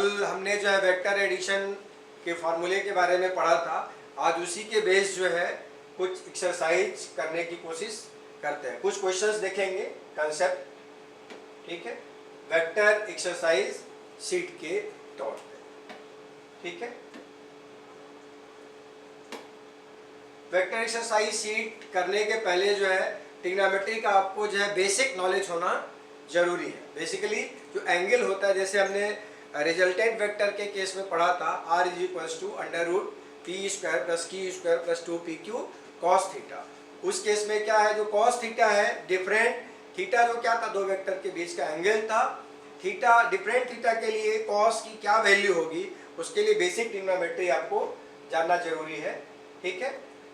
कल हमने जो है वेक्टर एडिशन के फार्मूले के बारे में पढ़ा था। आज उसी के बेस जो है कुछ एक्सरसाइज करने की कोशिश करते हैं। कुछ क्वेश्चंस देखेंगे कंसेप्ट, ठीक है, वेक्टर एक्सरसाइज शीट के तौर पे, ठीक है। वेक्टर एक्सरसाइज शीट करने के पहले जो है ट्रिग्नोमेट्री का आपको जो है बेसिक नॉलेज होना जरूरी है। बेसिकली जो एंगल होता है, जैसे हमने रिजल्टेंट वेक्टर के केस में पढ़ा था, r is equals to under root P square plus Q square plus 2pq cos theta. उस केस में क्या है, जो कॉस थीटा है डिफरेंट थीटा जो क्या था, दो वेक्टर के बीच का एंगल था। थीटा डिफरेंट थीटा के लिए कॉस की क्या वैल्यू होगी, उसके लिए बेसिक ट्रिग्नोमेट्री आपको जानना जरूरी है, ठीक है।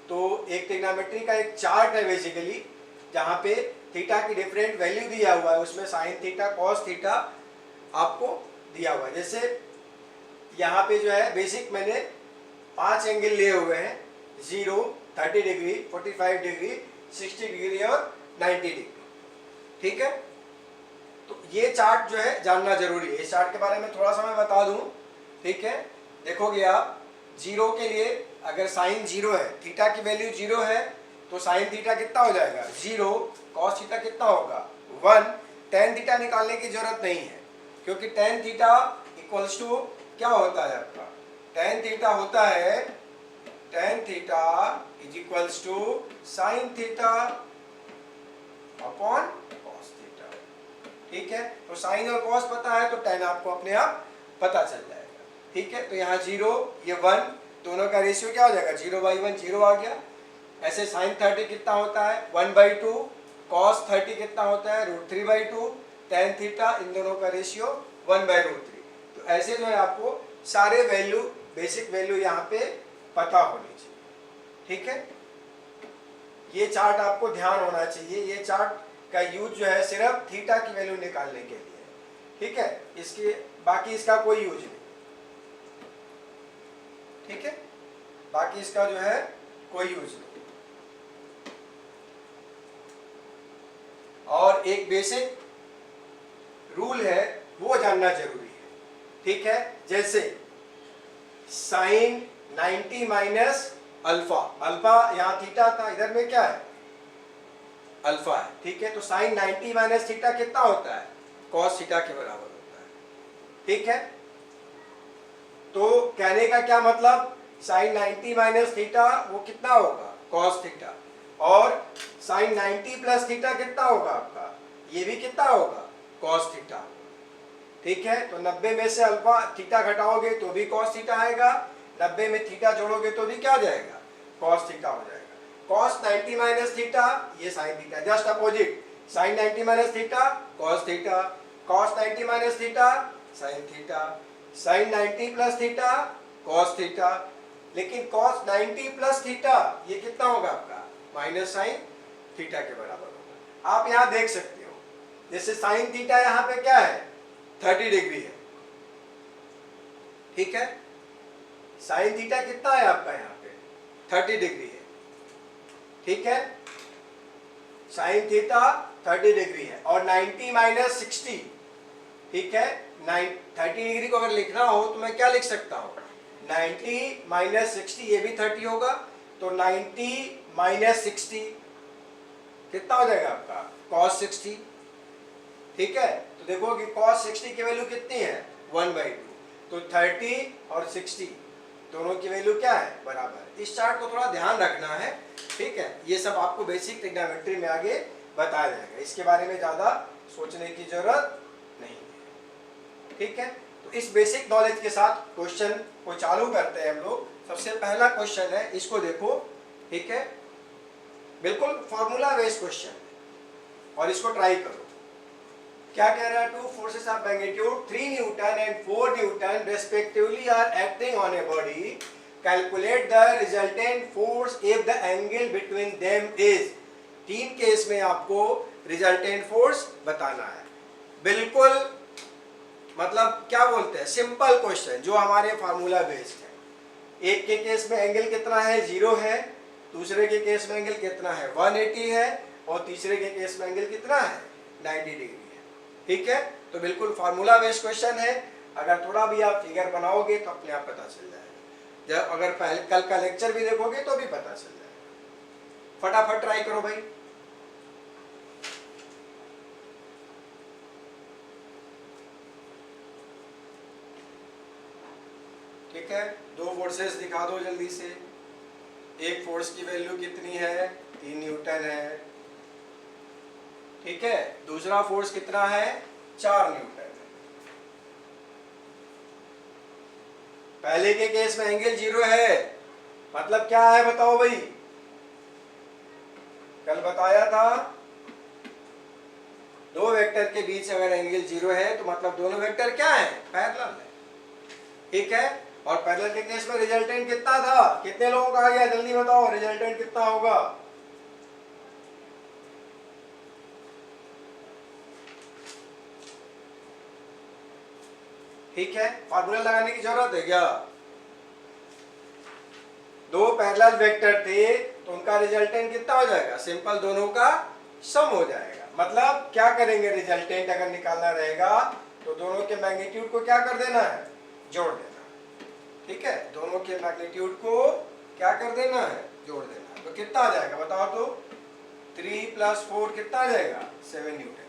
तो एक ट्रिग्नोमेट्री का एक चार्ट है बेसिकली, जहाँ पे थीटा की डिफरेंट वैल्यू दिया हुआ है, उसमें साइन थीटा कॉस थीटा आपको दिया हुआ है। जैसे यहाँ पे जो है बेसिक मैंने 5 एंगल लिए हुए हैं, 0, 30 डिग्री, 45 डिग्री, 60 डिग्री और 90 डिग्री, ठीक है। तो ये चार्ट जो है जानना जरूरी है। इस चार्ट के बारे में थोड़ा सा मैं बता दूं, ठीक है। देखोगे आप 0 के लिए अगर साइन 0 है, थीटा की वैल्यू 0 है, तो साइन थीटा कितना हो जाएगा 0, कॉस थीटा कितना होगा 1। टेन थीटा निकालने की जरूरत नहीं है, क्योंकि टेन थीटा इक्वल्स टू क्या होता है आपका, टेन थीटा होता है, tan theta is equals to sine theta upon cos theta, ठीक है। तो साइन और कॉस पता है तो टेन आपको अपने आप पता चल जाएगा, ठीक है। तो यहाँ 0 ये 1, दोनों का रेशियो क्या हो जाएगा 0/1 0 आ गया। ऐसे साइन 30 कितना होता है 1/2, कॉस 30 कितना होता है √3/2, टेन थीटा, इन दोनों का रेशियो 1/√3। तो ऐसे जो है आपको सारे वैल्यू, बेसिक वैल्यू यहाँ पे पता होनी चाहिए, ठीक है। ये चार्ट आपको ध्यान होना चाहिए। ये चार्ट का यूज जो है सिर्फ थीटा की वैल्यू निकालने के लिए, ठीक है। इसके बाकी इसका कोई यूज नहीं, ठीक है, बाकी इसका जो है कोई यूज नहीं। और एक बेसिक रूल है वो जानना जरूरी है, ठीक है। जैसे साइन 90 माइनस अल्फा, अल्फा यहाँ थीटा था, इधर में क्या है अल्फा है, ठीक है। तो साइन 90 माइनस थीटा कितना होता है कॉस थीटा के बराबर होता है, ठीक है। तो कहने का क्या मतलब, साइन 90 माइनस थीटा वो कितना होगा कॉस थीटा, और साइन 90 प्लस थीटा कितना होगा आपका, ये भी कितना होगा कॉस थीटा, ठीक है। तो 90 में से अल्फा थीटा घटाओगे तो भी कॉस थीटा आएगा, 90 में थीटा जोड़ोगे तो भी क्या आ जाएगा कॉस थीटा हो जाएगा। कॉस 90 माइनस थीटा ये sine theta, just opposite, sine 90 minus theta cos theta, cos 90 minus theta sine theta, sine 90 plus theta cos theta. लेकिन कॉस 90 प्लस थीटा ये कितना होगा आपका माइनस साइन थीटा के बराबर होगा। आप यहाँ देख सकते हो, जैसे साइन थीटा यहाँ पे क्या है 30 डिग्री है, ठीक है। साइन थीटा कितना है आपका यहाँ पे 30 डिग्री है, ठीक है। साइन थीटा 30 डिग्री है और 90 माइनस 60, ठीक है। 30 डिग्री को अगर लिखना हो तो मैं क्या लिख सकता हूँ 90 माइनस 60, ये भी 30 होगा, तो 90 माइनस 60 कितना हो जाएगा आपका cos 60, ठीक है। तो देखो कि cos 60 की वैल्यू कितनी है 1/2, तो 30 और 60 दोनों की वैल्यू क्या है बराबर। इस चार्ट को थोड़ा ध्यान रखना है, ठीक है। ये सब आपको बेसिक ट्रिग्नोमेट्री में आगे बताया जाएगा, इसके बारे में ज़्यादा सोचने की जरूरत नहीं है, ठीक है। तो इस बेसिक नॉलेज के साथ क्वेश्चन को चालू करते हैं हम लोग। सबसे पहला क्वेश्चन है, इसको देखो, ठीक है, बिल्कुल फॉर्मूला बेस्ड क्वेश्चन है और इसको ट्राई करो। क्या कह रहा है, two forces of magnitude 3 newton and 4 newton respectively are acting on a body, calculate the resultant force if the angle between them is. 3 case में आपको रिजल्टेंट फोर्स बताना है। बिल्कुल मतलब क्या बोलते हैं सिंपल क्वेश्चन जो हमारे फार्मूला बेस्ड है। एक के केस में एंगल कितना है 0 है, दूसरे के केस में एंगल कितना है 180 है, और तीसरे के केस में एंगल कितना है 90 डिग्री है, ठीक है। तो बिल्कुल फार्मूला बेस्ड क्वेश्चन है। अगर थोड़ा भी आप फिगर बनाओगे तो अपने आप पता चल जाएगा। जब अगर कल का लेक्चर भी देखोगे तो भी पता चल जाएगा। फटाफट ट्राई करो भाई। ठीक है, दो फोर्सेस दिखा दो जल्दी से। एक फोर्स की वैल्यू कितनी है, 3 न्यूटन है। ठीक है, दूसरा फोर्स कितना है, 4 न्यूटन है। पहले के केस में एंगल 0 है, मतलब क्या है बताओ भाई। कल बताया था दो वेक्टर के बीच अगर एंगल 0 है तो मतलब दोनों वेक्टर क्या है, पैरेलल है। ठीक है, और पैरेलल के केस में रिजल्टेंट कितना था, कितने लोगों का आ गया, जल्दी बताओ रिजल्टेंट कितना होगा। ठीक है, फार्मूला लगाने की जरूरत है क्या। दो पैरेलल वेक्टर थे तो उनका रिजल्टेंट कितना हो जाएगा, सिंपल दोनों का सम हो जाएगा। मतलब क्या करेंगे, रिजल्टेंट अगर निकालना रहेगा तो दोनों के मैग्नीट्यूड को क्या कर देना है, जोड़ देना। ठीक है, दोनों के मैग्नीट्यूड को क्या कर देना है, जोड़ देना है। तो कितना आ जाएगा बताओ तो, 3 + 4 कितना आ जाएगा, 7 न्यूटन।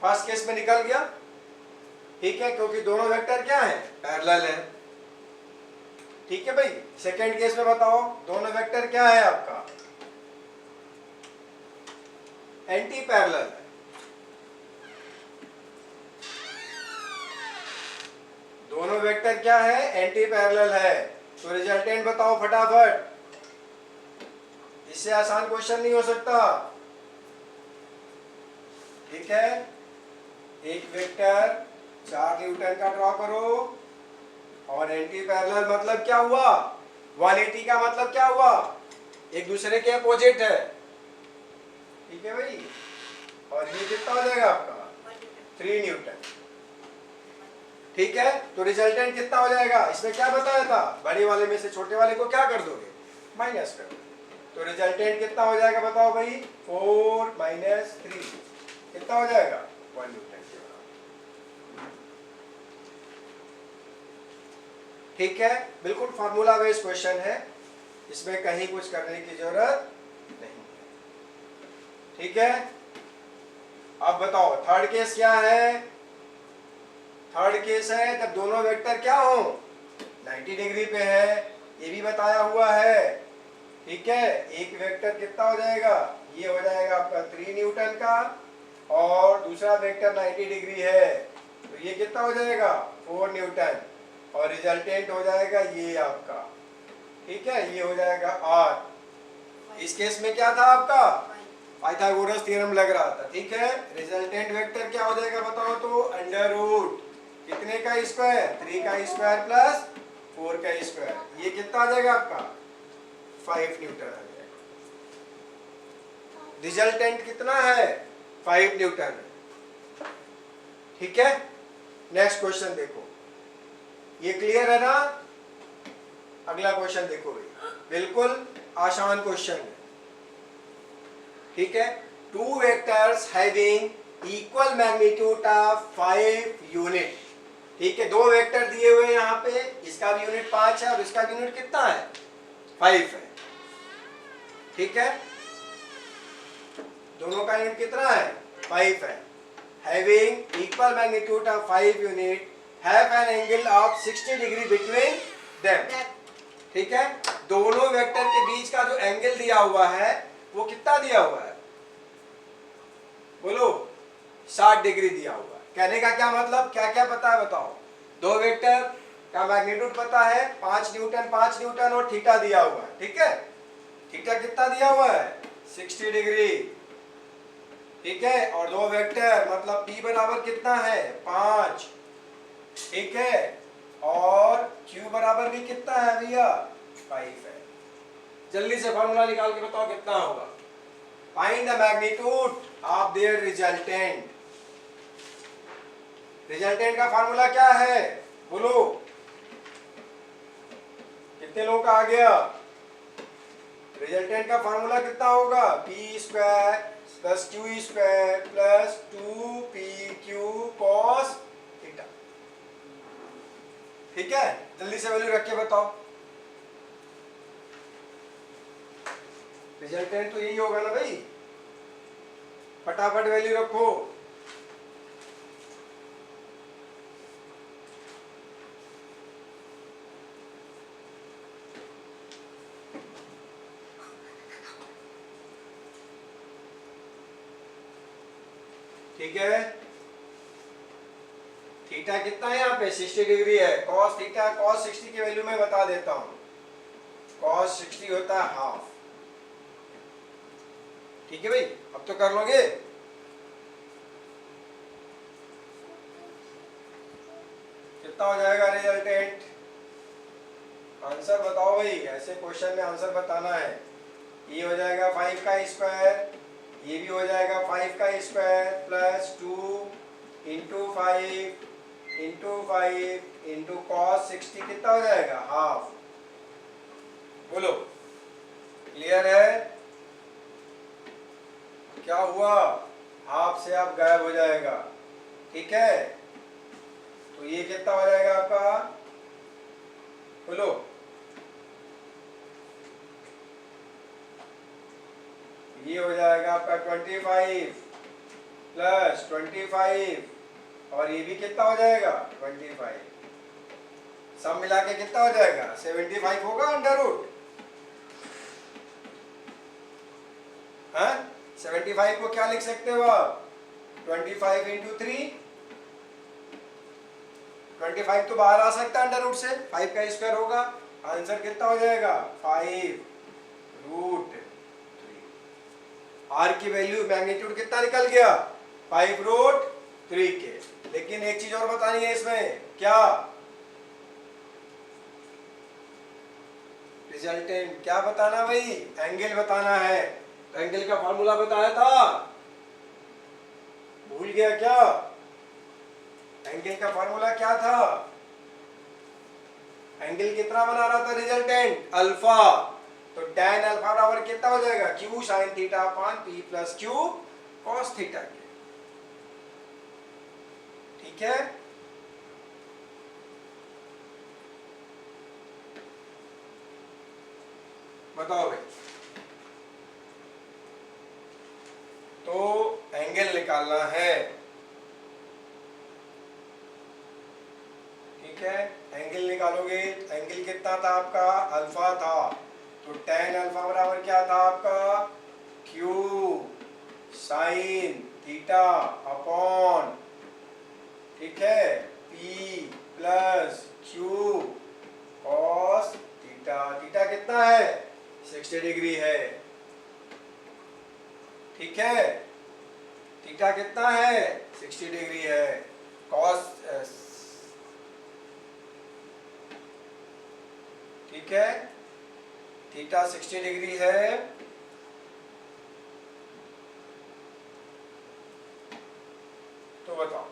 फर्स्ट केस में निकल गया। ठीक है, क्योंकि दोनों वेक्टर क्या है, पैरेलल है। ठीक है भाई, सेकेंड केस में बताओ, दोनों वेक्टर क्या है आपका, एंटी पैरेलल है। दोनों वेक्टर क्या है, एंटी पैरेलल है। तो रिजल्टेंट बताओ फटाफट, इससे आसान क्वेश्चन नहीं हो सकता। ठीक है, एक वेक्टर 4 न्यूटन का ड्रॉ करो और एंटी पैरेलल मतलब क्या हुआ, 180 का मतलब क्या हुआ, एक दूसरे के अपोजिट है। ठीक है भाई, और ये कितना हो जाएगा आपका, 3 न्यूटन। ठीक है, तो रिजल्टेंट कितना हो जाएगा, इसमें क्या बताया था, बड़े वाले में से छोटे वाले को क्या कर दोगे, माइनस कर दोगे। तो रिजल्टेंट कितना हो जाएगा बताओ भाई, 4 - 3 कितना हो जाएगा, 1 न्यूटन के बराबर। ठीक है, बिल्कुल फार्मूला बेस्ड क्वेश्चन है, इसमें कहीं कुछ करने की जरूरत नहीं है। ठीक है, अब बताओ थर्ड केस क्या है। थर्ड केस है जब दोनों वेक्टर क्या हो, 90 डिग्री पे है, ये भी बताया हुआ है। ठीक है, एक वेक्टर कितना हो जाएगा, ये हो जाएगा आपका 3 न्यूटन का, और दूसरा वेक्टर 90 डिग्री है तो ये कितना हो जाएगा, 4 न्यूटन, और रिजल्टेंट हो जाएगा ये आपका। ठीक है, ये हो जाएगा R। इस केस में क्या था आपका, पाइथागोरस थ्योरम लग रहा था। ठीक है, रिजल्टेंट वेक्टर क्या हो जाएगा बताओ तो, √ कितने का स्क्वायर, 3 का स्क्वायर प्लस 4 का स्क्वायर, ये कितना आ जाएगा आपका, 5 न्यूटन आ जाएगा। रिजल्टेंट कितना है, 5 न्यूटन। ठीक है, नेक्स्ट क्वेश्चन देखो, ये क्लियर है ना। अगला क्वेश्चन देखो भाई, बिल्कुल आसान क्वेश्चन है। ठीक है, two vectors having equal magnitude of 5 unit. ठीक है, दो वेक्टर दिए हुए हैं यहाँ पे, इसका भी यूनिट 5 है और इसका भी यूनिट कितना है, 5 है। ठीक है, दोनों का यूनिट कितना है, 5 है। Having equal magnitude of 5 unit have an angle of 60 degree between them. ठीक है, दोनों वेक्टर के बीच का जो एंगल दिया हुआ है वो कितना दिया हुआ है, बोलो, 60 डिग्री दिया हुआ है। कहने का क्या मतलब, क्या क्या पता है बताओ, दो वेक्टर का मैग्नीट्यूड पता है, 5 न्यूटन और थीटा दिया हुआ है। ठीक है, थीटा कितना दिया हुआ है, 60 डिग्री। ठीक है, और दो वेक्टर मतलब P बराबर कितना है, 5। ठीक है, और Q बराबर भी कितना है भैया, 5 है। जल्दी से फॉर्मूला निकाल के बताओ कितना होगा। Find the magnitude of their resultant. Resultant का फार्मूला क्या है, बोलो, कितने लोगों का आ गया। रिजल्टेंट का फार्मूला कितना होगा, p² + q² + 2pq cos theta. ठीक है, जल्दी से वैल्यू रख के बताओ। रिजल्टेंट तो यही होगा ना भाई, फटाफट वैल्यू रखो। ठीक है, थीटा कितना है यहाँ पे 60 डिग्री है। कॉस थीटा कॉस 60 की वैल्यू मैं बता देता हूँ, कॉस 60 होता है हाफ। ठीक है भाई, अब तो कर लोगे। कितना हो जाएगा रिजल्टेंट, आंसर बताओ भाई, ऐसे क्वेश्चन में आंसर बताना है। ये हो जाएगा 5 का स्क्वायर, ये भी हो जाएगा 5 का square plus 2 into 5 into 5 into cos 60 कितना हो जाएगा हाफ। बोलो, क्लियर है? क्या हुआ, हाफ से आप गायब हो जाएगा। ठीक है, तो ये कितना हो जाएगा आपका, बोलो। ये हो जाएगा आपका 25 प्लस 25 और ये भी कितना हो जाएगा 25, सब मिला के कितना हो जाएगा 75 होगा अंडर रूट। हाँ, 75 को क्या लिख सकते हो आप, 25 इंटू 3, 25 तो बाहर आ सकता है अंडर रूट से, 5 का स्क्वायर होगा। आंसर कितना हो जाएगा 5 रूट 3। आर की वैल्यू मैग्नीट्यूड कितना निकल गया 5 रूट 3 के। लेकिन एक चीज और बतानी है इसमें, क्या रिजल्टेंट क्या बताना भाई, एंगल बताना है। तो एंगल का फॉर्मूला बताया था, भूल गया क्या? एंगल का फॉर्मूला क्या था, एंगल कितना बना रहा था रिजल्टेंट, अल्फा। तो tan अल्फा बराबर कितना हो जाएगा q sin theta upon p plus q cos theta के। ठीक है, बताओ भाई। तो एंगल निकालना है, ठीक है, एंगल निकालोगे। एंगल कितना था आपका, अल्फा था। तो tan अल्फा बराबर क्या था आपका q sin थीटा अपॉन, ठीक है, p plus q cos theta. Theta कितना है 60 डिग्री है। ठीक है, थीटा कितना है 60 डिग्री है। cos, ठीक है, थीटा 60 डिग्री है। तो बताओ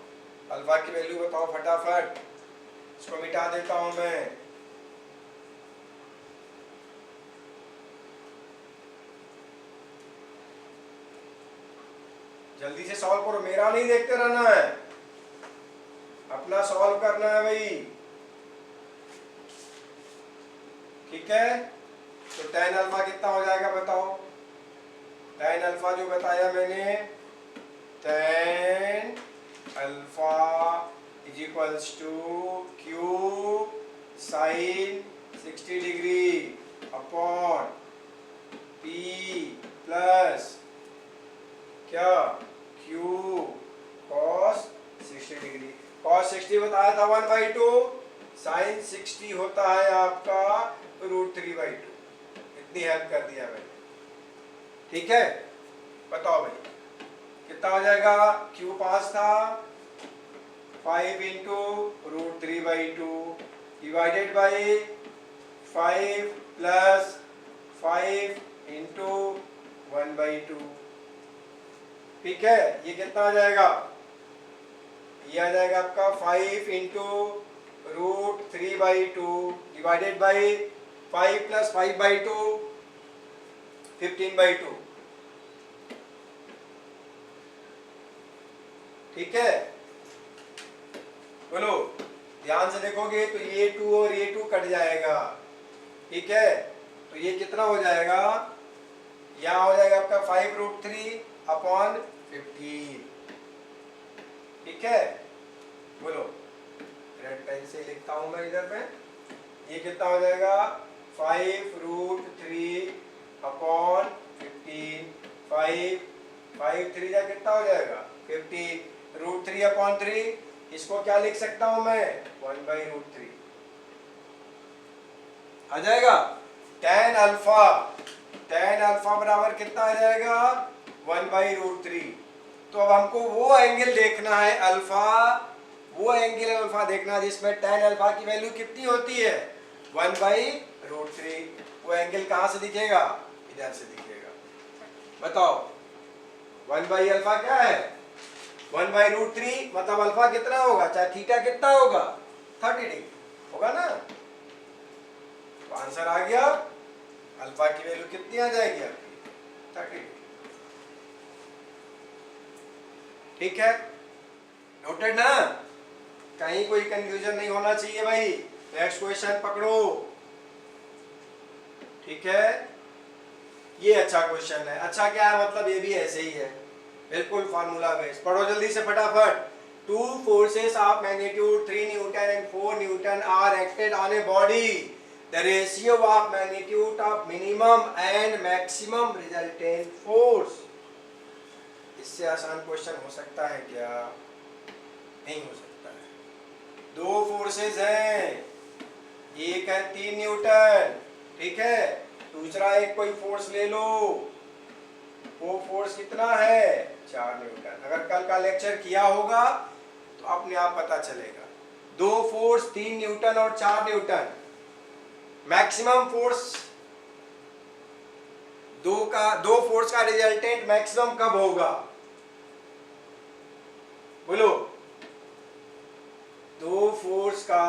अल्फा की वैल्यू बताओ फटाफट, इसको मिटा देता हूं मैं। जल्दी से सॉल्व करो, मेरा नहीं देखते रहना है, अपना सॉल्व करना है भाई। ठीक है, तो tan अल्फा कितना हो जाएगा बताओ, tan अल्फा जो बताया मैंने, tan alpha is equals to q sin 60 degree upon p plus क्या q cos 60 डिग्री। cos 60 बताया था 1/2, sin 60 होता है आपका √3/2। इतनी हेल्प कर दिया मैंने। ठीक है, बताओ भाई कितना हो जाएगा, q 5 था, 5 into √3/2 divided by 5 plus 5 into 1/2। ठीक है, ये कितना आ जाएगा, ये आ जाएगा आपका 5 इंटू √3/2 डिवाइडेड बाई 5 प्लस 5/2 15/2। ठीक है, बोलो ध्यान से देखोगे तो ये 2 और ये 2 कट जाएगा, ठीक है। तो ये कितना हो जाएगा, यहाँ हो जाएगा आपका 5√3/15, ठीक है। बोलो, रेड पेन से लिखता हूं मैं इधर पे, ये कितना हो जाएगा 5√3/15, 5 3 जा कितना हो जाएगा 15, √3/3, इसको क्या लिख सकता हूं मैं 1/√3 आ जाएगा। tan अल्फा बराबर कितना आ जाएगा 1/√3। तो अब हमको वो एंगल देखना है अल्फा, वो एंगल अल्फा देखना जिसमें tan अल्फा की वैल्यू कितनी होती है 1/√3। वो एंगल कहां से दिखेगा, इधर से दिखेगा। बताओ 1/अल्फा क्या है 1/√3, मतलब अल्फा कितना होगा, चाहे थीटा कितना होगा 30 डिग्री होगा ना। तो आंसर आ गया, अल्फा की वैल्यू कितनी आ जाएगी आपकी 30 डिग्री, ठीक है। नोटेड ना, कहीं कोई कंफ्यूजन नहीं होना चाहिए भाई। नेक्स्ट क्वेश्चन पकड़ो, ठीक है। ये अच्छा क्वेश्चन है। अच्छा क्या है, मतलब ये भी ऐसे ही है, बिल्कुल फार्मूला बेस्ड। पढ़ो जल्दी से फटाफट। Two forces of magnitude 3 Newton and 4 Newton are acted on a body. The ratio of magnitude of minimum and maximum resultant force. इससे आसान क्वेश्चन हो सकता है क्या, नहीं हो सकता है। दो फोर्सेस हैं, एक है 3 न्यूटन, ठीक है, दूसरा एक कोई फोर्स ले लो, वो फोर्स कितना है 4 न्यूटन। अगर कल का लेक्चर किया होगा तो अपने आप पता चलेगा। दो फोर्स 3 न्यूटन और 4 न्यूटन, मैक्सिमम फोर्स दो फोर्स का रिजल्टेंट मैक्सिमम कब होगा, बोलो। दो फोर्स का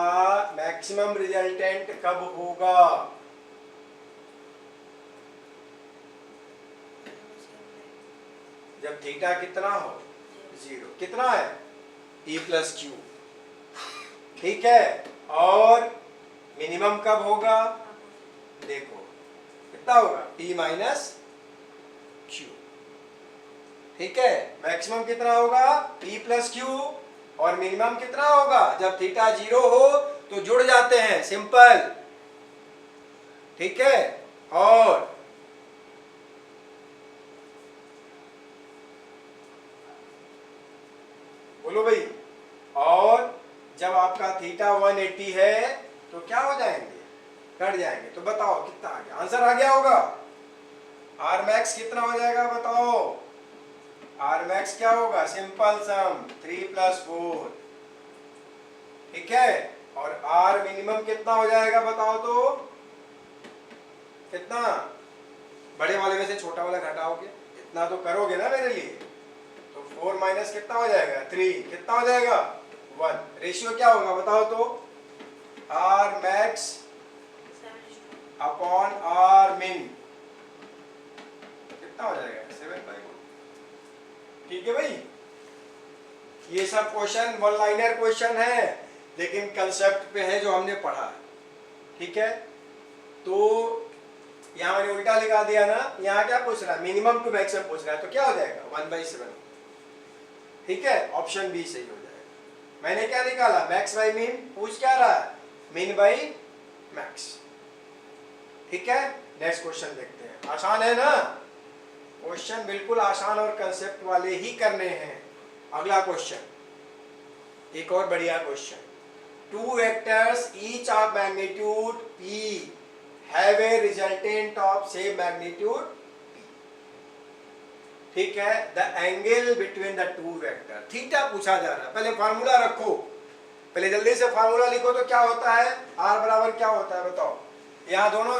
मैक्सिमम रिजल्टेंट कब होगा, जब थीटा कितना हो 0। कितना है E+Q, ठीक है। और मिनिमम कब होगा, देखो कितना होगा P-Q, ठीक है। मैक्सिमम कितना होगा P+Q, और मिनिमम कितना होगा जब थीटा 0 हो तो जुड़ जाते हैं, सिंपल, ठीक है। और बोलो भाई, और जब आपका थीटा 180 है तो क्या हो जाएंगे, कट जाएंगे। तो बताओ कितना आ गया, आंसर आ गया होगा। आर मैक्स कितना हो जाएगा बताओ, आर मैक्स क्या होगा, सिंपल सम 3 + 4, ठीक है। और आर मिनिमम कितना हो जाएगा बताओ तो, कितना, बड़े वाले में से छोटा वाला घटाओगे, इतना तो करोगे ना मेरे लिए। तो 4 माइनस कितना हो जाएगा 3, कितना हो जाएगा 1। रेशियो क्या होगा बताओ तो, आर मैक्स अपॉन आर मिन, कितना हो जाएगा 7/1, ठीक है भाई। ये सब क्वेश्चन वन लाइनर क्वेश्चन है, लेकिन कंसेप्ट पे है जो हमने पढ़ा है, ठीक है। तो यहाँ मैंने उल्टा लिखा दिया ना, यहाँ क्या पूछ रहा है मिनिमम टू मैक्सिमम पूछ रहा है, तो क्या हो जाएगा 1/7, ठीक है। ऑप्शन बी सही हो जाएगा। मैंने क्या निकाला मैक्स बाई मीन, पूछ क्या रहा है मीन बाई मैक्स, ठीक है। नेक्स्ट क्वेश्चन देखते हैं, आसान है ना क्वेश्चन, बिल्कुल आसान और कंसेप्ट वाले ही करने हैं। अगला क्वेश्चन, एक और बढ़िया question. Two vectors each of magnitude p have a resultant of same magnitude p, ठीक है। The angle between the two vector, theta पूछा जा रहा है। पहले फार्मूला रखो, पहले जल्दी से फार्मूला लिखो। तो क्या होता है, r बराबर क्या होता है बताओ। यहाँ दोनों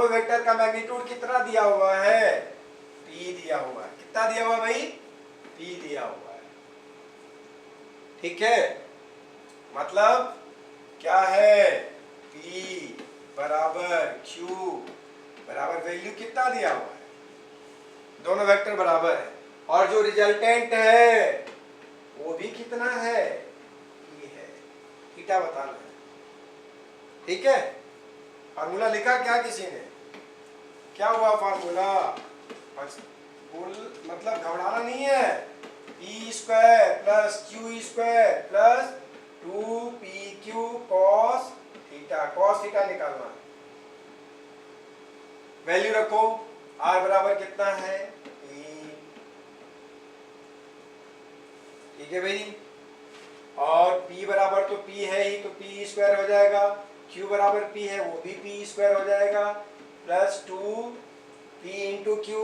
वेक्टर का मैग्नीट्यूड कितना दिया हुआ है, p दिया हुआ है। कितना दिया हुआ भाई, p दिया हुआ है, ठीक है। मतलब क्या है, p बराबर q बराबर वैल्यू कितना दिया हुआ है, दोनों वेक्टर बराबर है। और जो रिजल्टेंट है वो भी कितना है, ये है, थीटा बताना है। ठीक है, फार्मूला लिखा क्या किसी ने, क्या हुआ फार्मूला, बोल मतलब घबराना नहीं है, P square plus Q square plus 2pq cos theta निकालना है। वैल्यू रखो, r बराबर कितना है, p, ठीक है भाई, और p बराबर तो p है ही, तो p स्क्वायर हो जाएगा, q बराबर p है, वो भी p स्क्वायर हो जाएगा, प्लस 2p इंटू क्यू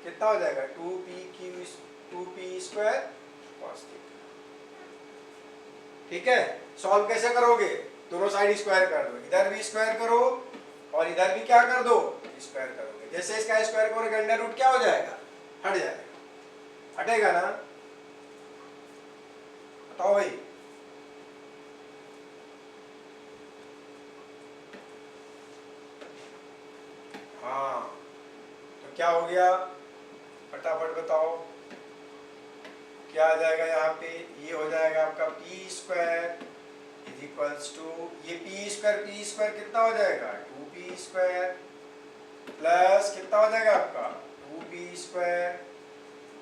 कितना हो जाएगा, 2p स्क्वायर cos थीटा। ठीक है, सॉल्व कैसे करोगे, दोनों साइड स्क्वायर कर दो, इधर भी स्क्वायर करो और इधर भी क्या कर दो, स्क्वायर करोगे। जैसे इसका स्क्वायर करोगे अंडर रूट क्या हो जाएगा, हट जाएगा, हटेगा ना, बताओ भाई। हाँ, तो क्या हो गया, फटाफट बताओ क्या आ जाएगा यहाँ पे, ये हो जाएगा आपका P square is equals to, ये पी स्क्वायर कितना हो जाएगा, 2p स्क्वायर प्लस कितना हो जाएगा आपका 2p स्क्वायर,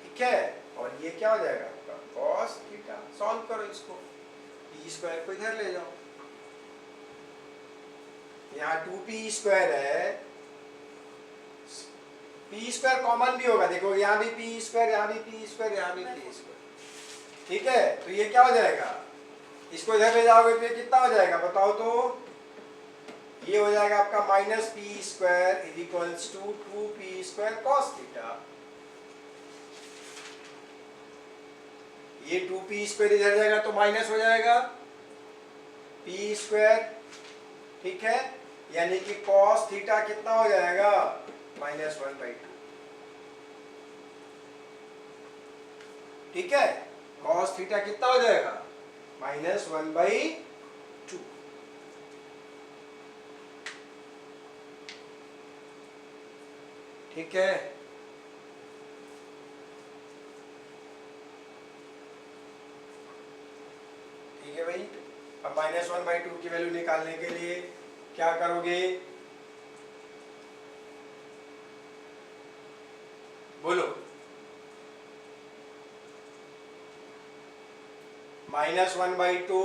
ठीक है, और ये क्या हो जाएगा आपका cos थीटा। सॉल्व करो इसको, p स्क्वायर को इधर ले जाओ, यहाँ 2p स्क्वायर है, p स्क्वायर कॉमन भी होगा, देखो यहाँ भी p स्क्वायर, यहाँ भी p स्क्वायर, यहाँ भी p स्क्वायर, ठीक है, तो ये क्या हो जाएगा, इसको इधर ले जाओगे तो ये कितना हो जाएगा बताओ तो, ये हो जाएगा आपका minus P square is equals to 2p square cos theta. ये 2p स्क्वायर इधर जाएगा तो माइनस हो जाएगा p स्क्वायर, ठीक है, यानी कि कॉस थीटा कितना हो जाएगा, -1/2, ठीक है, कॉस थीटा कितना हो जाएगा, -1/2। ठीक है, ठीक है भाई। अब -1/2 की वैल्यू निकालने के लिए क्या करोगे, बोलो, -1/2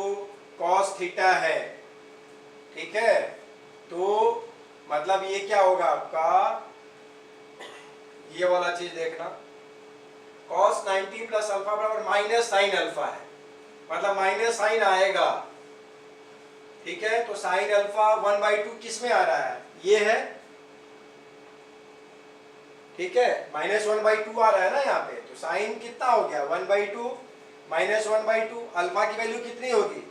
कॉस थीटा है, ठीक है, तो मतलब ये क्या होगा आपका, ये वाला चीज देखना, cos 90 प्लस अल्फा बराबर माइनस साइन अल्फा है, मतलब माइनस साइन आएगा, ठीक है, तो साइन अल्फा 1/2 किस में आ रहा है, ये है, ठीक है, -1/2 आ रहा है ना यहाँ पे, तो साइन कितना हो गया 1/2 -1/2, अल्फा की वैल्यू कितनी होगी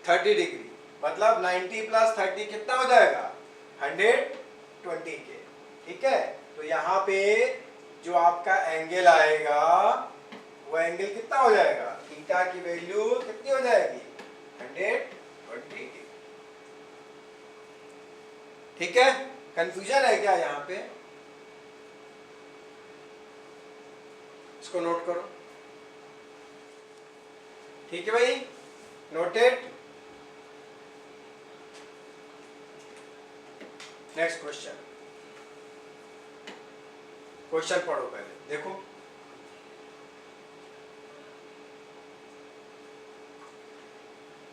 30 डिग्री, मतलब 90 प्लस 30 कितना हो जाएगा 120 के, ठीक है, तो यहाँ पे जो आपका एंगल आएगा वो एंगल कितना हो जाएगा, थीटा की वैल्यू कितनी हो जाएगी 120 डिग्री। ठीक है, कंफ्यूजन है क्या यहाँ पे, इसको नोट करो, ठीक है भाई, नोटेड। नेक्स्ट क्वेश्चन, क्वेश्चन पढ़ो पहले, देखो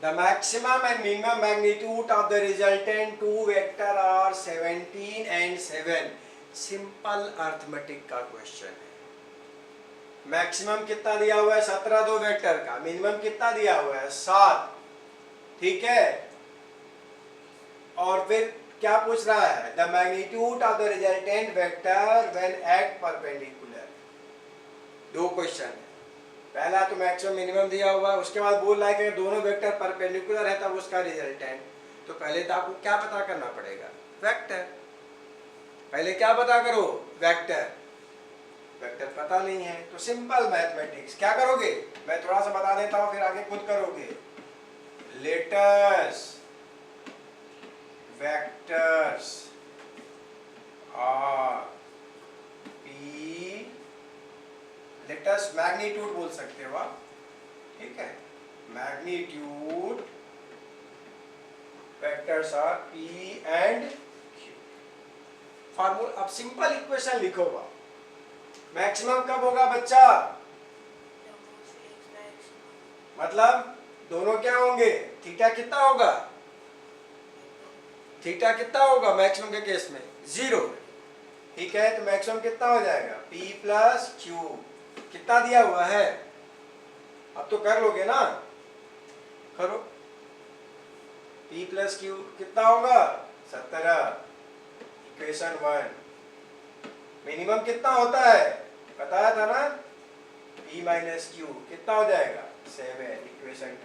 the maximum and minimum magnitude of the resultant two vector are 17 and 7, simple arithmetic का क्वेश्चन है। मैक्सिमम कितना दिया हुआ है 17 दो वेक्टर का, मिनिमम कितना दिया हुआ है 7, ठीक है, और फिर क्या पूछ रहा है, the magnitude of the resultant vector when at perpendicular. दो क्वेश्चन है, पहला तो मैक्सिमम मिनिमम दिया हुआ है, उसके बाद बोल रहा है कि दोनों वेक्टर परपेंडिकुलर है तब उसका रिजल्टेंट, तो पहले तो आपको क्या पता करना पड़ेगा, वेक्टर, पहले क्या पता करो वेक्टर, वेक्टर पता नहीं है तो सिंपल मैथमेटिक्स क्या करोगे, मैं थोड़ा सा बता देता हूं फिर आगे खुद करोगे, letters vectors are p, letters magnitude बोल सकते हो आप, ठीक है, magnitude vectors are P and Q। Formula, अब सिंपल इक्वेशन लिखो। मैक्सिमम कब होगा बच्चा? मतलब दोनों क्या होंगे? थीटा कितना होगा? थीटा कितना होगा मैक्सिमम के केस में? 0। ठीक है, तो मैक्सिमम कितना हो जाएगा? P plus Q. कितना दिया हुआ है? अब तो कर लोगे ना, करो। P प्लस क्यू कितना होगा? 17। इक्वेशन 1। मिनिमम कितना होता है बताया था ना? P माइनस क्यू कितना हो जाएगा? 7। इक्वेशन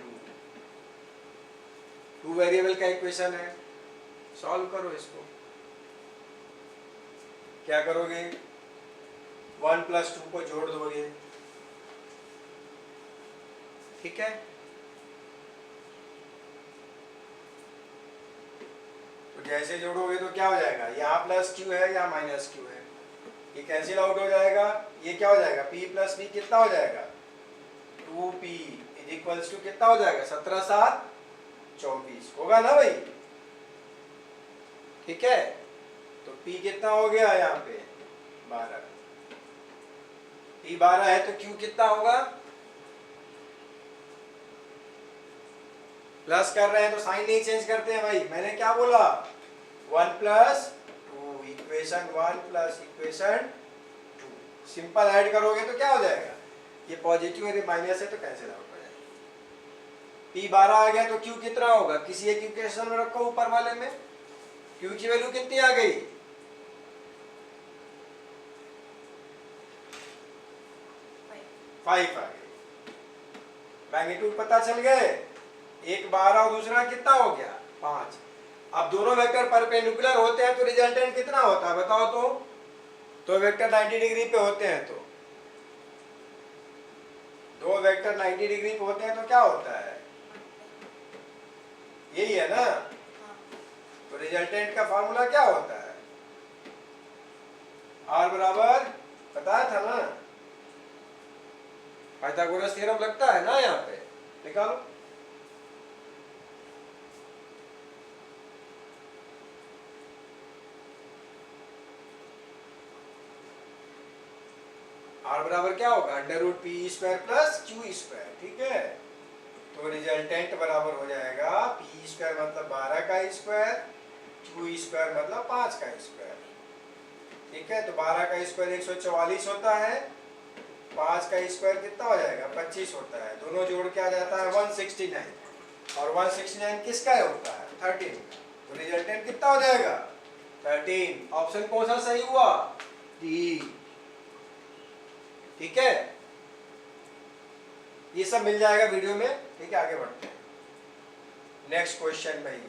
2 वेरिएबल का इक्वेशन है। सॉल्व करो इसको। क्या करोगे? 1 प्लस 2 को जोड़ दोगे। ठीक है, तो जैसे जोड़ोगे तो क्या हो जाएगा? यहाँ प्लस क्यू है, यहाँ माइनस क्यू है, ये कैंसिल आउट हो जाएगा। ये क्या हो जाएगा? P प्लस P कितना हो जाएगा? 2P इज इक्वल्स टू कितना हो जाएगा? 17 7 24 होगा ना भाई? ठीक है, तो P कितना हो गया यहाँ पे? 12। P 12 है तो Q कितना होगा? प्लस कर रहे हैं तो साइन नहीं चेंज करते हैं भाई। मैंने क्या बोला? 1 plus 2। Equation 1 plus equation 2। Simple add करोगे तो क्या हो जाएगा? ये पॉजिटिव है, माइनस है तो कैंसिल आउट हो जाएगा। P 12 आ गया तो Q कितना होगा? किसी एक इक्वेशन में रखो ऊपर वाले में। Q की वैल्यू कितनी आ गई? 5 आ गई। मैग्नीट्यूड पता चल गए। एक 12 और दूसरा कितना हो गया? 5। अब दोनों वेक्टर परपेंडिकुलर होते हैं तो रिजल्टेंट कितना होता है बताओ तो वेक्टर 90 डिग्री पे होते हैं तो दो वेक्टर 90 डिग्री पे होते हैं तो क्या होता है? यही है ना? तो रिजल्टेंट का फार्मूला क्या होता है? R बराबर बताया था ना, पाइथागोरस थ्योरम लगता है ना, यहाँ पे निकालो। R बराबर क्या होगा? Under root P square plus Q square. ठीक है, तो रिजल्टेंट बराबर हो जाएगा पी स्क्वायर मतलब 12 का स्क्वायर, क्यू स्क्वायर मतलब 5 का स्क्वायर। ठीक है, तो 12 का स्क्वायर 144 होता है, 5 का स्क्वायर कितना हो जाएगा? 25 होता है। दोनों जोड़ के आ जाता है 169, और 169 किसका होता है? 13। तो रिजल्टेंट कितना हो जाएगा? 13। ऑप्शन कौन सा सही हुआ? डी। ठीक है, ये सब मिल जाएगा वीडियो में। ठीक है, आगे बढ़ते हैं। नेक्स्ट क्वेश्चन भाई,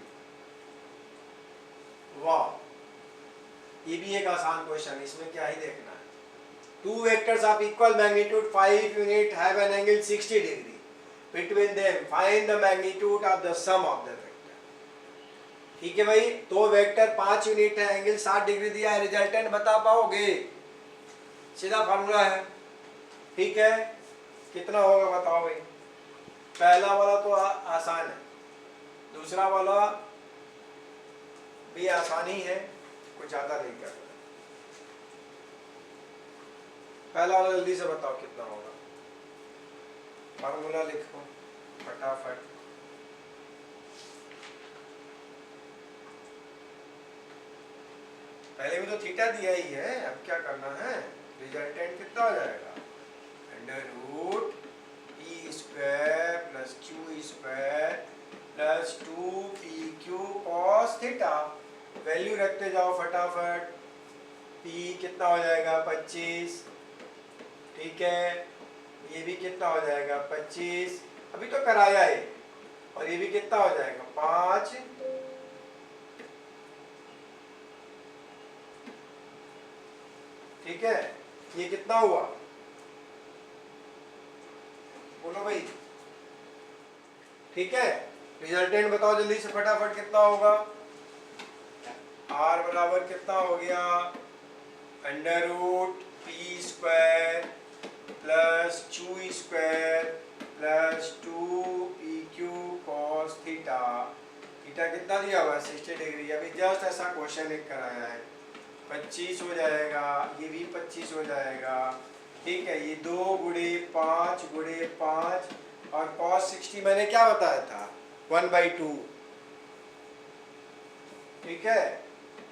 वाह, ये भी एक आसान क्वेश्चन, इसमें क्या ही देखना है। Two vectors of equal magnitude 5 unit have an angle 60 degree between them, find the magnitude of the sum of the vector. ठीक है भाई, दो वेक्टर 5 यूनिट है, एंगल 60 डिग्री दिया है, रिजल्टेंट बता पाओगे? सीधा फार्मूला है। ठीक है, कितना होगा बताओ भाई? पहला वाला तो आसान है, दूसरा वाला भी आसान ही है, कुछ ज्यादा नहीं करना। पहला वाला जल्दी से बताओ कितना होगा? फार्मूला लिखो फटाफट। पहले भी तो थीटा दिया ही है, अब क्या करना है? रिजल्टेंट कितना हो जाएगा? Under root P square plus Q square plus 2pq cos theta. Value रखते जाओ फटाफट। p कितना हो जाएगा? 25। ठीक है, ये भी कितना हो जाएगा? 25। अभी तो कराया है। और ये भी कितना हो जाएगा? 5। ठीक है, ये कितना हुआ? बोलो भाई। ठीक है, रिजल्टेंट बताओ जल्दी से फटाफट कितना होगा? R बराबर कितना हो गया? Under root P square plus Q square plus 2 PQ cos theta. Theta कितना दिया हुआ है 60 डिग्री। अभी जस्ट ऐसा क्वेश्चन एक कराया है, 25 हो जाएगा, ये भी 25 हो जाएगा, ठीक है। ये 2 गुणे 5 गुणे 5 और cos 60 मैंने क्या बताया था 1/2, ठीक है।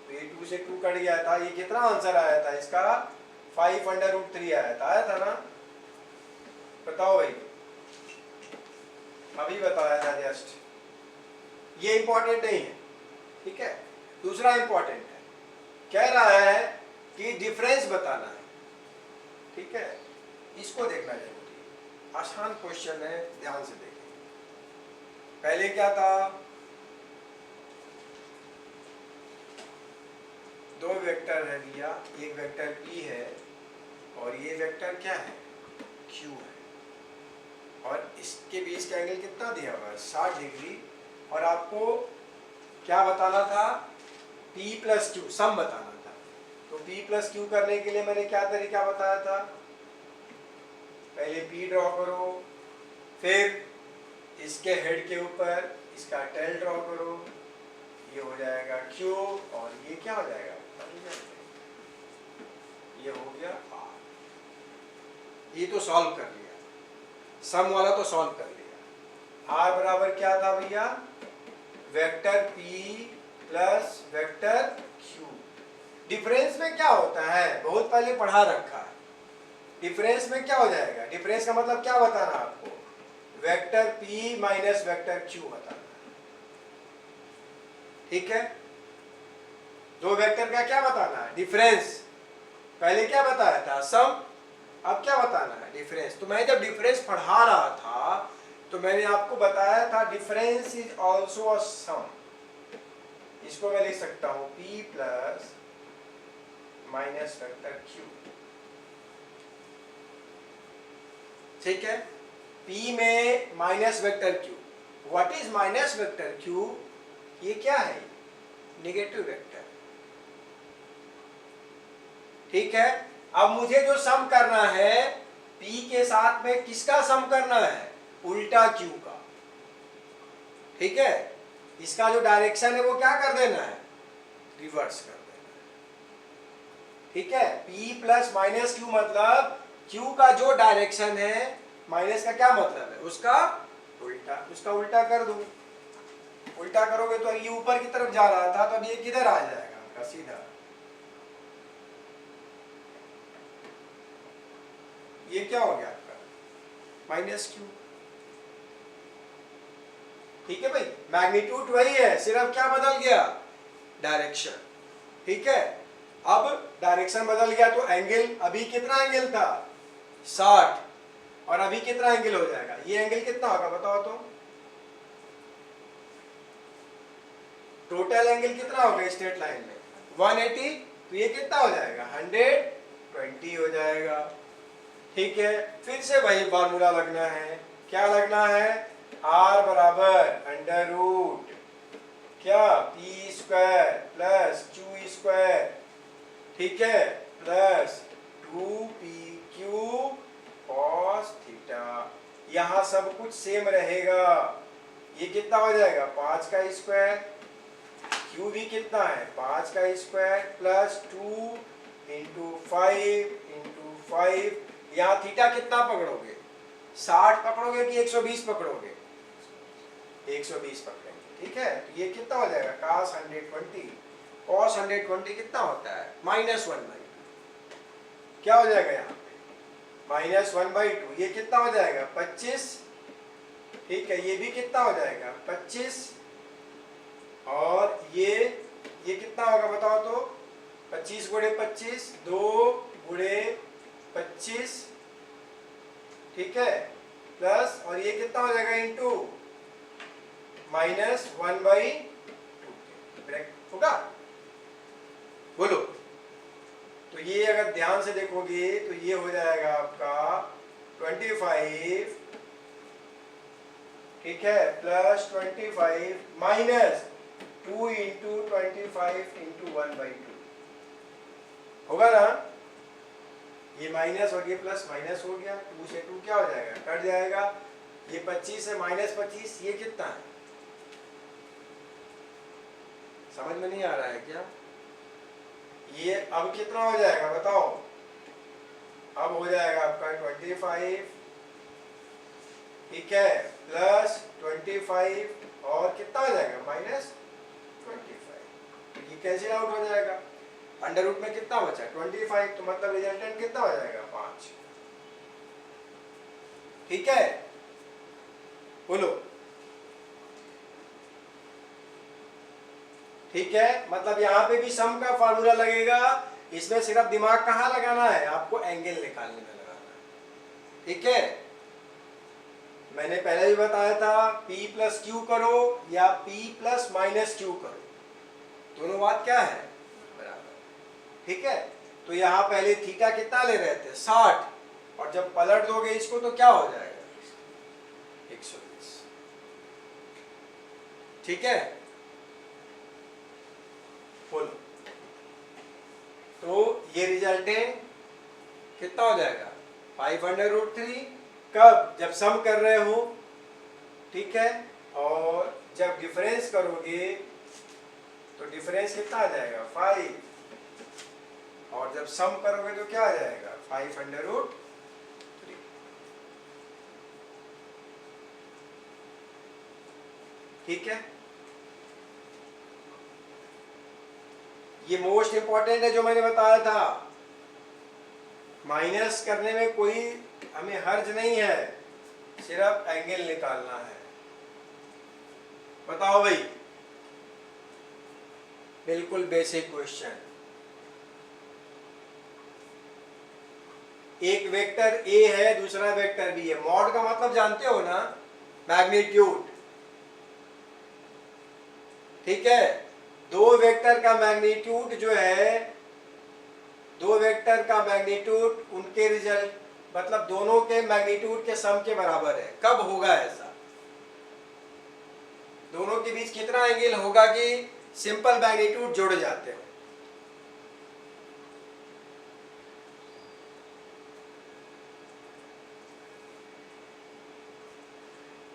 तो ये 2 से 2 कट गया था। ये कितना आंसर आया था इसका 5√3 आया था ना। बताओ भाई, अभी बताया था जस्ट। ये इंपॉर्टेंट नहीं है, ठीक है। दूसरा इंपॉर्टेंट है, कह रहा है कि डिफरेंस बताना है, ठीक है। इसको देखना जरूरी है, आसान क्वेश्चन है, ध्यान से देखें। पहले क्या था, दो वेक्टर है दिया, एक वेक्टर P है और ये वेक्टर क्या है Q है, और इसके बीच का एंगल कितना दिया हुआ है 60 डिग्री। और आपको क्या बताना था P प्लस Q, सम बताना था। तो P प्लस Q करने के लिए मैंने क्या तरीका बताया था, पहले P ड्रॉ करो, फिर इसके हेड के ऊपर इसका टेल ड्रॉ करो, ये हो जाएगा Q और ये क्या हो जाएगा, ये हो गया R। ये तो सॉल्व कर लिया, सम वाला तो सॉल्व कर लिया। R बराबर क्या था भैया, vector P plus vector Q। Difference में क्या होता है बहुत पहले पढ़ा रखा है। डिफरेंस में क्या हो जाएगा, डिफरेंस का मतलब क्या बताना आपको, vector P minus vector Q बताना, ठीक है। दो वेक्टर का क्या बताना है डिफरेंस, पहले क्या बताया था सम, अब क्या बताना है डिफरेंस। तो मैं जब डिफरेंस पढ़ा रहा था तो मैंने आपको बताया था डिफरेंस इज ऑल्सो अ सम। इसको मैं लिख सकता हूं P plus minus vector Q, ठीक है। P में minus vector Q, what is minus vector Q, ये क्या है नेगेटिव वेक्टर, ठीक है। अब मुझे जो सम करना है P के साथ में किसका सम करना है, उल्टा Q का, ठीक है। इसका जो डायरेक्शन है वो क्या कर देना है, रिवर्स कर देना है, ठीक है। P प्लस माइनस Q मतलब Q का जो डायरेक्शन है, माइनस का क्या मतलब है, उसका उल्टा, उसका उल्टा कर दूं। उल्टा करोगे तो ये ऊपर की तरफ जा रहा था, तो अब ये किधर आ जाएगा आपका सीधा, ये क्या हो गया आपका माइनस Q, ठीक है भाई। मैग्नीट्यूड वही है, सिर्फ क्या बदल गया डायरेक्शन, ठीक है। अब डायरेक्शन बदल गया तो एंगल, अभी कितना एंगल था 60 और अभी कितना एंगल हो जाएगा, ये एंगल कितना होगा बताओ तो, टोटल एंगल कितना होगा स्ट्रेट लाइन में 180, तो ये कितना हो जाएगा 120 हो जाएगा, ठीक है। फिर से वही फार्मूला लगना है, क्या लगना है, R बराबर अंडर रूट क्या P square plus Q square, ठीक है, प्लस 2PQ cos थीटा। यहाँ सब कुछ सेम रहेगा, ये कितना हो जाएगा 5 का स्क्वायर, Q भी कितना है 5 का स्क्वायर प्लस 2 इंटू 5 यहाँ थीटा कितना पकड़ोगे 60 पकड़ोगे कि 120 पकड़ोगे, 120 पकड़ेंगे, ठीक है। तो ये कितना हो जाएगा cos 120, cos 120 कितना होता है -1/2, क्या हो जाएगा यहाँ पे -1/2, ये कितना हो जाएगा 25, ठीक है। ये भी कितना हो जाएगा 25 और ये कितना होगा बताओ तो 25 गुणे 25 2 गुणे 25, ठीक है, प्लस और ये कितना हो जाएगा इंटू -1/2 ब्रैकेट होगा, बोलो। तो ये अगर ध्यान से देखोगे तो ये हो जाएगा आपका 25, ठीक है, प्लस 25 माइनस 2 इंटू 25 इंटू 1/2 होगा ना। ये माइनस और ये प्लस माइनस हो गया, 2 से 2 क्या हो जाएगा कट जाएगा, ये 25 है माइनस 25, ये कितना है? समझ में नहीं आ रहा है क्या? ये अब कितना हो जाएगा बताओ? अब हो जाएगा आपका 25, ठीक है, प्लस 25 और कितना हो जाएगा माइनस 25। ये कैंसिल आउट हो जाएगा। अंडर रूट में कितना बचा? 25, तो मतलब रिजल्टेंट कितना हो जाएगा? 5। ठीक है, बोलो। ठीक है, मतलब यहाँ पे भी सम का फार्मूला लगेगा। इसमें सिर्फ दिमाग कहाँ लगाना है? आपको एंगल निकालने में लगाना है। ठीक है, मैंने पहले भी बताया था P प्लस क्यू करो या P प्लस माइनस क्यू करो, दोनों बात क्या है? बराबर। ठीक है, तो यहाँ पहले थीटा कितना ले रहे थे? 60, और जब पलट दोगे इसको तो क्या हो जाएगा? 120। ठीक है, बोलो। तो ये रिजल्टेंट कितना हो जाएगा? 500√3। कब? जब सम कर रहे हो, ठीक है, और जब डिफरेंस करोगे तो डिफरेंस कितना आ जाएगा? 5, और जब सम करोगे तो क्या आ जाएगा? 500√3। ठीक है, ये मोस्ट इंपॉर्टेंट है जो मैंने बताया था। माइनस करने में कोई हमें हर्ज नहीं है, सिर्फ एंगल निकालना है। बताओ भाई, बिल्कुल बेसिक क्वेश्चन। एक वेक्टर ए है, दूसरा वेक्टर बी है। मॉड का मतलब जानते हो ना? मैग्नीट्यूड। ठीक है, दो वेक्टर का मैग्नीट्यूड जो है, दो वेक्टर का मैग्नीट्यूड उनके रिजल्ट मतलब दोनों के मैग्नीट्यूड के सम के बराबर है। कब होगा ऐसा? दोनों के बीच कितना एंगल होगा कि सिंपल मैग्नीट्यूड जुड़ जाते हो?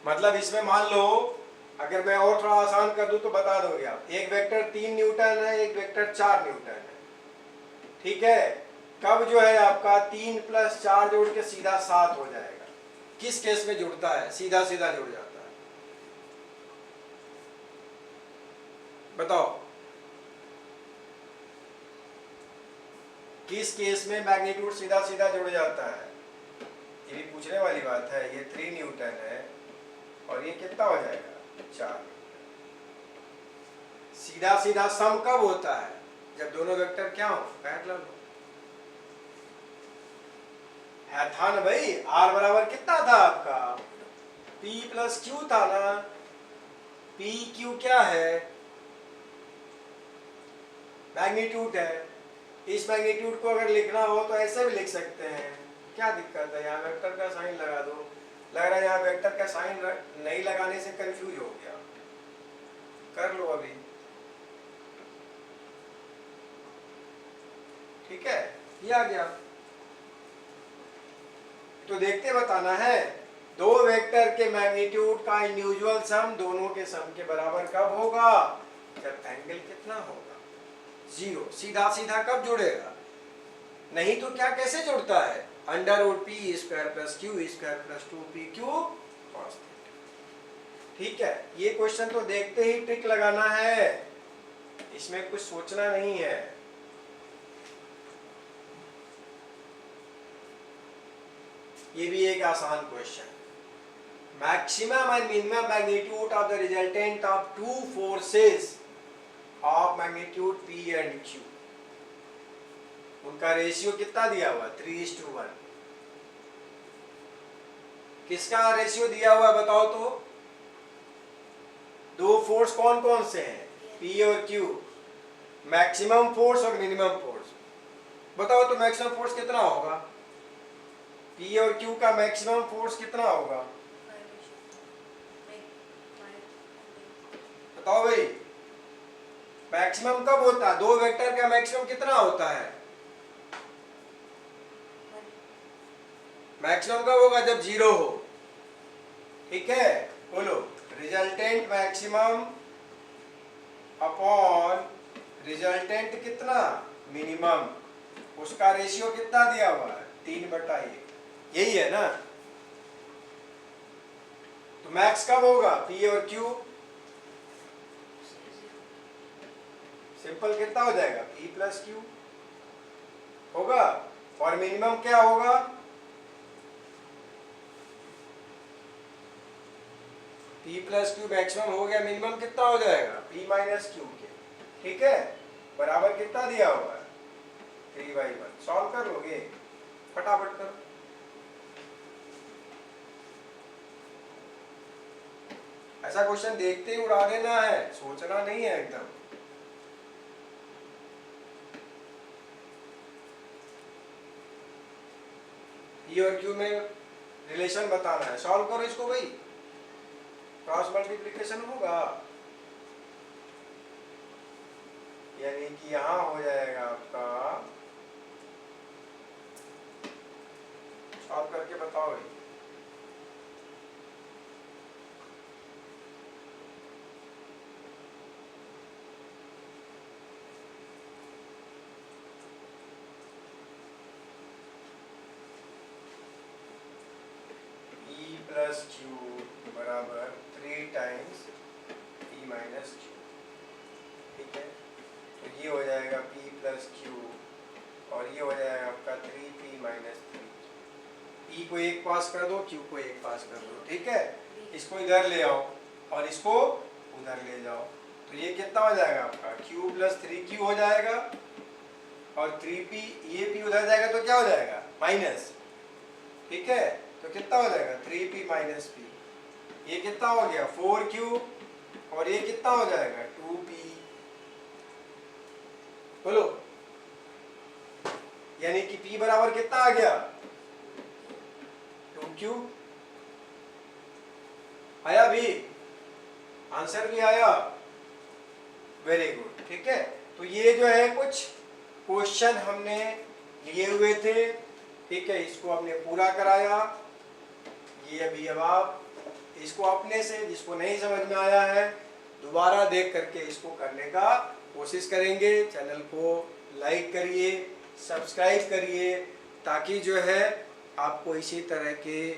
मतलब इसमें मान लो, अगर मैं और थोड़ा आसान कर दूं तो बता दोगे आप। एक वेक्टर 3 न्यूटन है, एक वेक्टर 4 न्यूटन है। ठीक है, कब जो है आपका 3 + 4 जोड़ के सीधा 7 हो जाएगा? किस केस में जुड़ता है? सीधा सीधा जुड़ जाता है, बताओ किस केस में मैग्नीट्यूड सीधा सीधा जुड़ जाता है? ये भी पूछने वाली बात है। ये 3 न्यूटन है और ये कितना हो जाएगा? 4। सीधा सीधा सम कब होता है? जब दोनों वेक्टर क्या हो? पैरेलल हो। है था ना भाई? R बराबर कितना था आपका? P प्लस Q था ना? P Q क्या है? मैग्नीट्यूड है। इस मैग्नीट्यूड को अगर लिखना हो तो ऐसे भी लिख सकते हैं, क्या दिक्कत है? यहाँ वेक्टर का साइन लगा दो। लग रहा है यहाँ वेक्टर का साइन नहीं लगाने से कंफ्यूज हो गया। कर लो अभी। ठीक है, ये आ गया। तो देखते बताना है, दो वेक्टर के मैग्नीट्यूड का इंडिविजुअल सम दोनों के सम के बराबर कब होगा? जब एंगल कितना होगा? 0। सीधा सीधा कब जुड़ेगा? नहीं तो क्या कैसे जुड़ता है? √p² + q² + 2pq cos θ। ठीक है, ये क्वेश्चन तो देखते ही ट्रिक लगाना है, इसमें कुछ सोचना नहीं है। ये भी एक आसान question. Maximum and minimum magnitude of the resultant of to forces of magnitude P and Q, उनका रेशियो कितना दिया हुआ? 3:1। किसका रेशियो दिया हुआ बताओ तो? दो फोर्स कौन कौन से हैं? P और Q। मैक्सिमम फोर्स और मिनिमम फोर्स बताओ तो। मैक्सिमम फोर्स कितना होगा? P और Q का मैक्सिमम फोर्स कितना होगा? बताओ भाई, मैक्सिमम कब होता है? दो वेक्टर का मैक्सिमम कितना होता है? मैक्सिमम कब होगा? जब 0 हो। ठीक है, बोलो रिजल्टेंट मैक्सिमम अपॉन रिजल्टेंट कितना मिनिमम, उसका रेशियो कितना दिया हुआ है 3/1, यही है ना। तो मैक्स कब होगा P और Q, सिंपल कितना हो जाएगा P प्लस Q होगा, और मिनिमम क्या होगा P प्लस Q मैक्सिमम हो गया, मिनिमम कितना हो जाएगा P माइनस Q के, ठीक है, बराबर कितना दिया हुआ है 3/1। सॉल्व कर लोगे, फटाफट करो। ऐसा क्वेश्चन देखते ही उड़ा देना है, सोचना नहीं है एकदम। P और Q में रिलेशन बताना है, सॉल्व करो इसको भाई, क्रॉस मल्टीप्लिकेशन होगा, यानी कि यहां हो जाएगा आपका, सॉल्व करके बताओ भाई। E प्लस Q बराबर 3 टाइम्स P माइनस Q, ठीक है, तो ये हो जाएगा P प्लस Q और ये हो जाएगा आपका 3P माइनस 3। P को एक पास कर दो, Q को एक पास कर दो, ठीक है, इसको इधर ले आओ और इसको उधर ले जाओ, तो ये कितना हो जाएगा आपका Q प्लस 3Q हो जाएगा, और 3P, ये P उधर जाएगा तो क्या हो जाएगा माइनस, ठीक है, तो कितना हो जाएगा 3P माइनस P, ये कितना हो गया 4Q, और ये कितना हो जाएगा 2P, बोलो, यानी कि P बराबर कितना आ गया 2Q, आया भी, आंसर भी आया, वेरी गुड, ठीक है। तो ये जो है कुछ क्वेश्चन हमने लिए हुए थे, ठीक है, इसको हमने पूरा कराया, ये अभी अब आप इसको अपने से, जिसको नहीं समझ में आया है दोबारा देख करके इसको करने का कोशिश करेंगे। चैनल को लाइक करिए, सब्सक्राइब करिए, ताकि जो है आपको इसी तरह के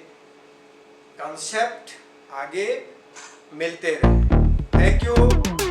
कॉन्सेप्ट आगे मिलते रहे। Thank you.